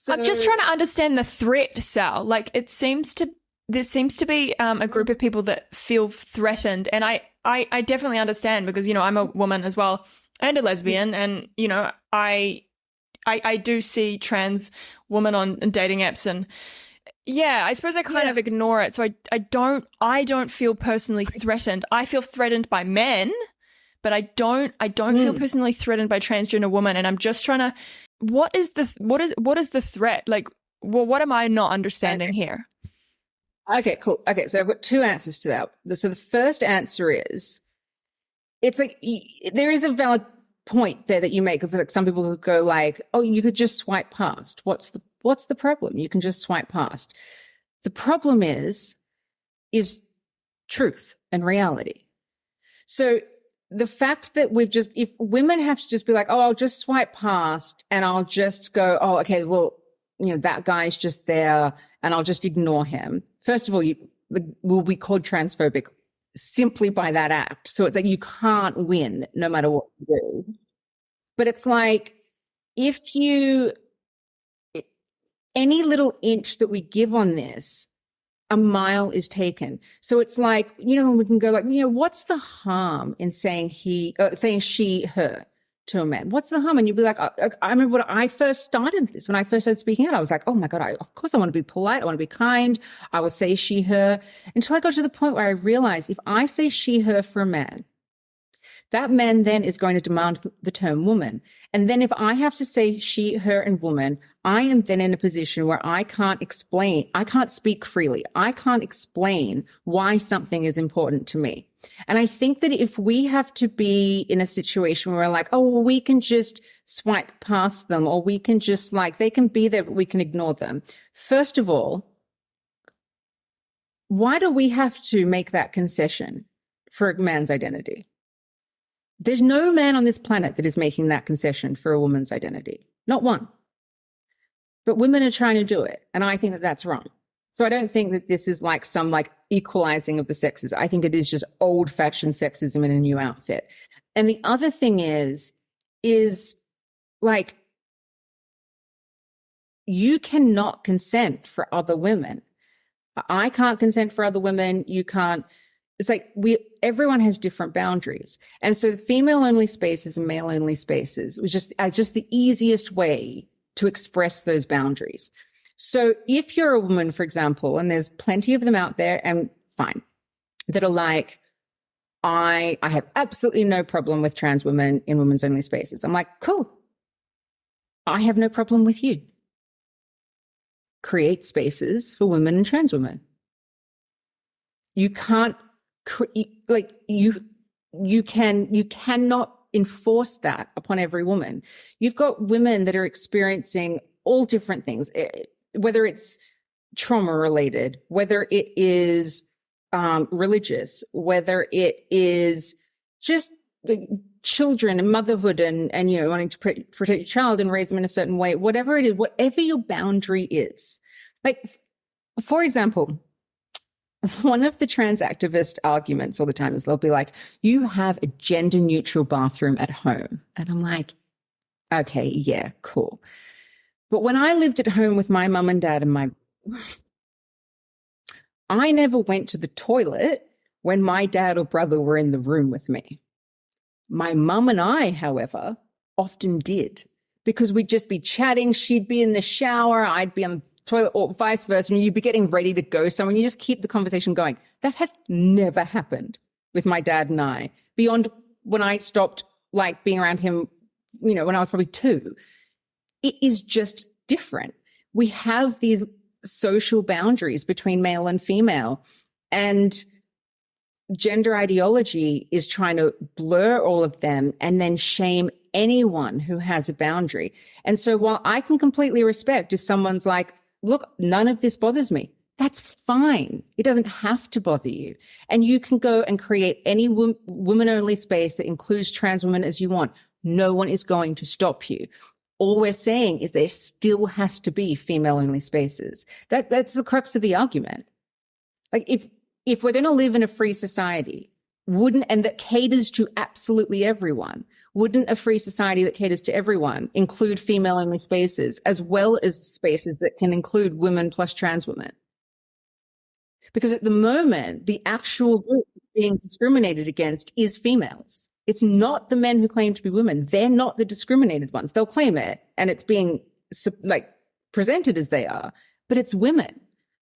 I'm just trying to understand the threat, Sal. Like there seems to be a group of people that feel threatened, and I definitely understand because, you know, I'm a woman as well and a lesbian, and, you know, I do see trans women on dating apps, and yeah, I suppose I kind of ignore it. So I don't feel personally threatened. I feel threatened by men, but I don't feel personally threatened by transgender women. And I'm just trying to, what is the threat? Like, well, what am I not understanding here? Okay, cool. Okay, so I've got two answers to that. So the first answer is, it's like, there is a valid point there that you make. Like some people could go like, oh, you could just swipe past. What's the problem? You can just swipe past. The problem is truth and reality. So the fact that if women have to just be like, oh, I'll just swipe past and I'll just go, oh, okay, well, you know, that guy's just there and I'll just ignore him. First of all, will be called transphobic simply by that act. So it's like you can't win no matter what you do. But it's like, any little inch that we give on this, a mile is taken. So it's like, you know, we can go like, you know, what's the harm in saying saying she, her to a man? What's the harm? And you'd be like, I remember when I first started this, when I first started speaking out, I was like, oh my God, of course I want to be polite. I want to be kind. I will say she, her, until I got to the point where I realized if I say she, her for a man, that man then is going to demand the term woman. And then if I have to say she, her, and woman, I am then in a position where I can't speak freely. I can't explain why something is important to me. And I think that if we have to be in a situation where we're like, oh, well, we can just swipe past them, or we can just like, they can be there, but we can ignore them. First of all, why do we have to make that concession for a man's identity? There's no man on this planet that is making that concession for a woman's identity. Not one. But women are trying to do it. And I think that that's wrong. So I don't think that this is like some like equalizing of the sexes. I think it is just old fashioned sexism in a new outfit. And the other thing is like, you cannot consent for other women. I can't consent for other women. You can't. It's like everyone has different boundaries. And so female only spaces and male only spaces was just the easiest way to express those boundaries. So if you're a woman, for example, and there's plenty of them out there, and fine, that are like, I have absolutely no problem with trans women in women's only spaces. I'm like, cool. I have no problem with you. Create spaces for women and trans women. You can't you cannot enforce that upon every woman. You've got women that are experiencing all different things, whether it's trauma related, whether it is religious, whether it is just children and motherhood and you know, wanting to protect your child and raise them in a certain way, whatever it is, whatever your boundary is. Like, for example, one of the trans activist arguments all the time is they'll be like, you have a gender neutral bathroom at home. And I'm like, okay, yeah, cool. But when I lived at home with my mum and dad and I never went to the toilet when my dad or brother were in the room with me. My mum and I, however, often did, because we'd just be chatting. She'd be in the shower. I'd be on the toilet, or vice versa, and you'd be getting ready to go somewhere and you just keep the conversation going. That has never happened with my dad and I, beyond when I stopped like being around him, you know, when I was probably 2. It is just different. We have these social boundaries between male and female, and gender ideology is trying to blur all of them and then shame anyone who has a boundary. And so while I can completely respect if someone's like, look, none of this bothers me, that's fine. It doesn't have to bother you. And you can go and create any woman-only space that includes trans women as you want. No one is going to stop you. All we're saying is there still has to be female-only spaces. That's the crux of the argument. Like, if we're going to live in a free society, and that caters to absolutely everyone. Wouldn't a free society that caters to everyone include female-only spaces as well as spaces that can include women plus trans women? Because at the moment, the actual group being discriminated against is females. It's not the men who claim to be women. They're not the discriminated ones. They'll claim it, and it's being like presented as they are, but it's women